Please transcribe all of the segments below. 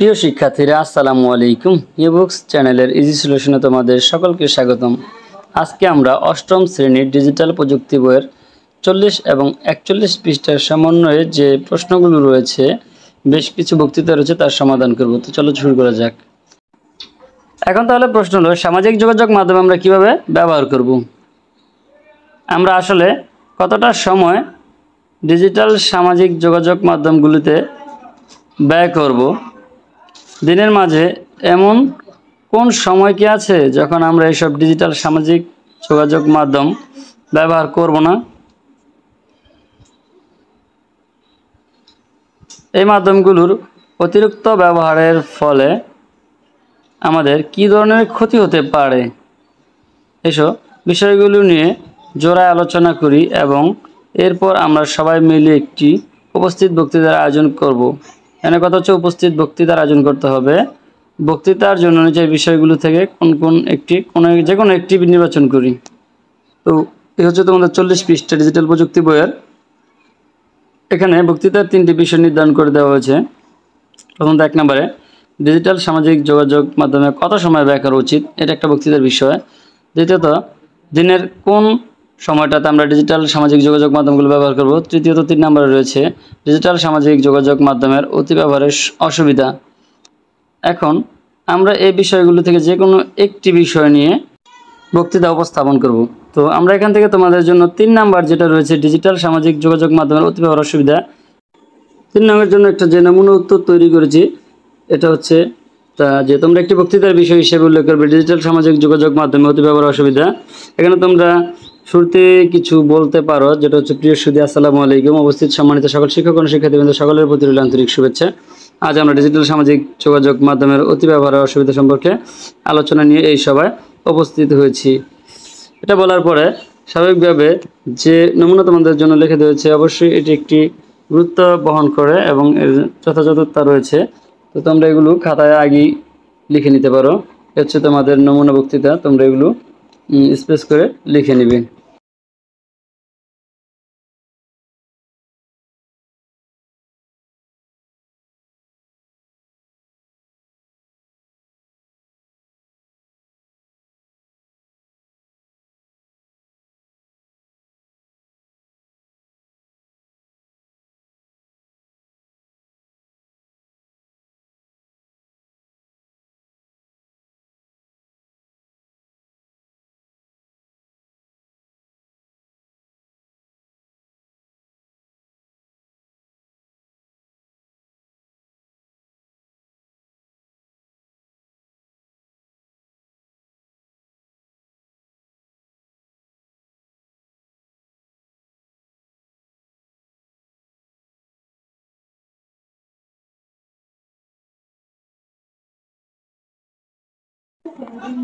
প্রিয় শিক্ষার্থীরা, আসসালামু আলাইকুম। ইবুকস চ্যানেলের ইজি সলিউশনে তোমাদের সকলকে স্বাগতম। আজকে আমরা অষ্টম শ্রেণীর ডিজিটাল প্রযুক্তি বইয়ের 40 এবং 41 পৃষ্ঠার সমন্বয়ে যে প্রশ্নগুলো রয়েছে, বেশ কিছু বক্তৃতা রয়েছে, তার সমাধান করব। তো চলো শুরু করা যাক। এখন তাহলে প্রশ্ন হলো, সামাজিক যোগাযোগ মাধ্যম আমরা কিভাবে ব্যবহার করব। আমরা আসলে কতটা সময় ডিজিটাল সামাজিক যোগাযোগ মাধ্যমগুলিতে ব্যয় করব। দিনের মাঝে এমন কোন সময় কি আছে যখন আমরা এইসব ডিজিটাল সামাজিক যোগাযোগ মাধ্যম ব্যবহার করব না। এই মাধ্যমগুলোর অতিরিক্ত ব্যবহারের ফলে আমাদের কী ধরনের ক্ষতি হতে পারে, এসব বিষয়গুলো নিয়ে জোড়ায় আলোচনা করি এবং এরপর আমরা সবাই মিলে একটি উপস্থিত বক্তৃতার আয়োজন করব। এখানে কথা হচ্ছে উপস্থিত বক্তৃতার আয়োজন করতে হবে। বক্তৃতার জন্য যে বিষয়গুলো থেকে যে কোনো একটি নির্বাচন করি। তো এই হচ্ছে তোমাদের 40 পৃষ্ঠা ডিজিটাল প্রযুক্তি বইয়ের। এখানে বক্তৃতার 3টি বিষয় নির্ধারণ করে দেওয়া হয়েছে। প্রথমত 1 নম্বরে ডিজিটাল সামাজিক যোগাযোগ মাধ্যমে কত সময় ব্যয় করা উচিত, এটা একটা বক্তৃতার বিষয়। দ্বিতীয়ত দিনের কোন সময়টাতে আমরা ডিজিটাল সামাজিক যোগাযোগ মাধ্যমগুলো ব্যবহার করব। তৃতীয়ত 3 নম্বরে রয়েছে ডিজিটাল সামাজিক যোগাযোগ মাধ্যমের অতি ব্যবহারের অসুবিধা। এখন আমরা এই বিষয়গুলো থেকে যে কোনো একটি বিষয় নিয়ে বক্তৃতা উপস্থাপন করব। তো আমরা এখান থেকে তোমাদের জন্য 3 নাম্বার যেটা রয়েছে ডিজিটাল সামাজিক যোগাযোগ মাধ্যমের অতি ব্যবহার অসুবিধা, 3 নম্বরের জন্য একটা যে নমুনা উত্তর তৈরি করেছি। এটা হচ্ছে যে তোমরা একটি বক্তৃতার বিষয় হিসেবে উল্লেখ করবে ডিজিটাল সামাজিক যোগাযোগ মাধ্যমে অতি ব্যবহার অসুবিধা। এখানে তোমরা শুরুতে কিছু বলতে পারো, যেটা হচ্ছে প্রিয় সুধী, আসসালামু আলাইকুম। উপস্থিত সম্মানিত সকল শিক্ষক ও শিক্ষার্থীবৃন্দ, সকলের প্রতি রইল আন্তরিক শুভেচ্ছা। আজ আমরা ডিজিটাল সামাজিক যোগাযোগ মাধ্যমের অতি ব্যবহারের অসুবিধা সম্পর্কে আলোচনা নিয়ে এই সভায় উপস্থিত হয়েছি। এটা বলার পরে স্বাভাবিকভাবে যে নমুনা তোমাদের জন্য লিখে দিয়েছে, অবশ্যই এটি একটি গুরুত্ব বহন করে এবং এর যথাযথতা রয়েছে। তো তোমরা এগুলো খাতায় আগেই লিখে নিতে পারো। হচ্ছে তোমাদের নমুনা বক্তৃতা, তোমরা এগুলো স্পেস করে লিখে নিবে।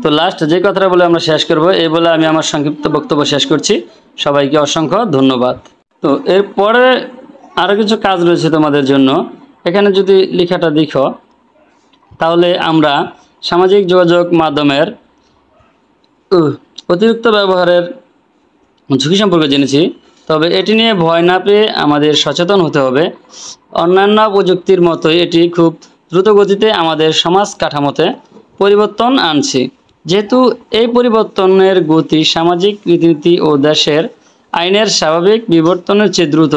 তো লাস্ট যে কথাটা বলে আমরা শেষ করব, এই বলে আমি আমার সংক্ষিপ্ত বক্তব্য শেষ করছি। সবাইকে অসংখ্য ধন্যবাদ। তো এরপরে আরও কিছু কাজ রয়েছে তোমাদের জন্য। এখানে যদি লেখাটা দেখো, তাহলে আমরা সামাজিক যোগাযোগ মাধ্যমের অতিরিক্ত ব্যবহারের ঝুঁকি সম্পর্কে জেনেছি। তবে এটি নিয়ে ভয় না পেয়ে আমাদের সচেতন হতে হবে। অন্যান্য প্রযুক্তির মতোই এটি খুব দ্রুত গতিতে আমাদের সমাজ কাঠামোতে পরিবর্তন আনছে। যেহেতু এই পরিবর্তনের গতি সামাজিক রীতিনীতি ও দেশের আইনের স্বাভাবিক বিবর্তনের চেয়ে দ্রুত,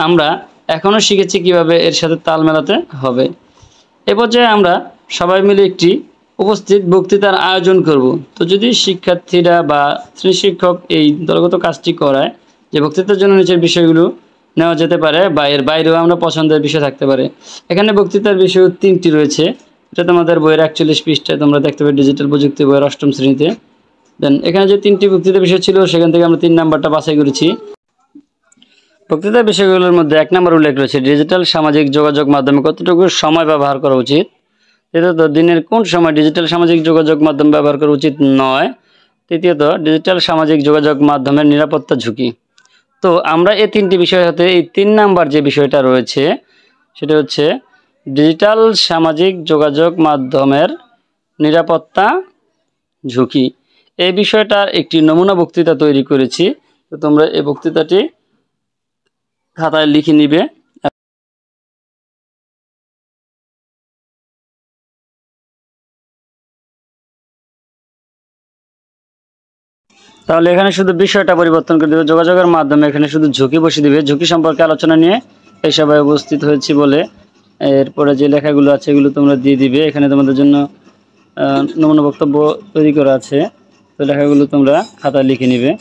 আমরা এখনও শিখেছি কীভাবে এর সাথে তাল মেলাতে হবে। এ পর্যায়ে আমরা সবাই মিলে একটি উপস্থিত বক্তৃতার আয়োজন করব। তো যদি শিক্ষার্থীরা বা শ্রেণী শিক্ষক এই দলগত কাজটি করায়, যে বক্তৃতার জন্য নিচের বিষয়গুলো নেওয়া যেতে পারে বা এর বাইরেও আমরা পছন্দের বিষয় থাকতে পারে। এখানে বক্তৃতার বিষয় 3টি রয়েছে। এটা তোমাদের বইয়ের 41 পৃষ্ঠায় তোমরা দেখতে পাবে, ডিজিটাল প্রযুক্তি বইয়ের 8ম শ্রেণীতে। দেন এখানে যে 3টি বক্তৃতার বিষয় ছিল, সেখান থেকে আমরা 3 নাম্বারটা বাছাই করেছি। বক্তৃতার বিষয়গুলোর মধ্যে 1 নম্বর উল্লেখ রয়েছে ডিজিটাল সামাজিক যোগাযোগ মাধ্যমে কতটুকু সময় ব্যবহার করা উচিত। তৃতীয়ত দিনের কোন সময় ডিজিটাল সামাজিক যোগাযোগ মাধ্যম ব্যবহার করা উচিত নয়। তৃতীয়ত ডিজিটাল সামাজিক যোগাযোগ মাধ্যমের নিরাপত্তা ঝুঁকি। তো আমরা এই 3টি বিষয় হতে এই 3 নাম্বার যে বিষয়টা রয়েছে, সেটা হচ্ছে ডিজিটাল সামাজিক যোগাযোগ মাধ্যমের নিরাপত্তা ঝুঁকি। এই বিষয়টার একটি নমুনা বক্তৃতা তৈরি করেছি। তো তোমরা এই বক্তৃতাটি খাতায় লিখে নিবে। তাহলে এখানে শুধু বিষয়টা পরিবর্তন করে দেবে, যোগাযোগের মাধ্যমে এখানে শুধু ঝুঁকি বসিয়ে দিবে, ঝুঁকি সম্পর্কে আলোচনা নিয়ে এই সভায় উপস্থিত হয়েছি বলে। এরপরে যে লেখাগুলো আছে এগুলো তোমরা দিয়ে দিবে। এখানে তোমাদের জন্য নমুনা বক্তব্য তৈরি করা আছে, তো লেখাগুলো তোমরা খাতায় লিখে নিবে।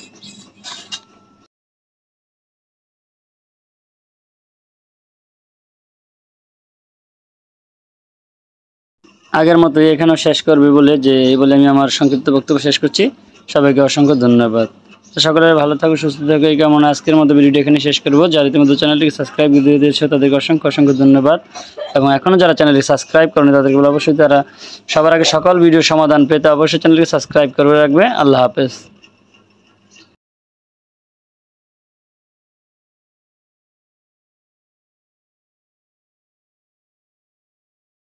আগের মতোই এখানেও শেষ করবে বলে আমি আমার সংক্ষিপ্ত বক্তব্য শেষ করছি। সবাইকে অসংখ্য ধন্যবাদ। তো সকলের ভালো থাকো, সুস্থ থাকো, এই কামনা আজকের মতো ভিডিওটি এখানে শেষ করবো। যারা ইতিমধ্যে চ্যানেলটিকে সাবস্ক্রাইব দিয়ে দিয়েছো তাদেরকে অসংখ্য অসংখ্য ধন্যবাদ, এবং এখনও যারা চ্যানেলটি সাবস্ক্রাইব করেনি তাদেরকে অবশ্যই তারা সবার আগে সকল ভিডিও সমাধান পেতে অবশ্যই চ্যানেলটিকে সাবস্ক্রাইব করে রাখবে। আল্লাহ হাফেজ।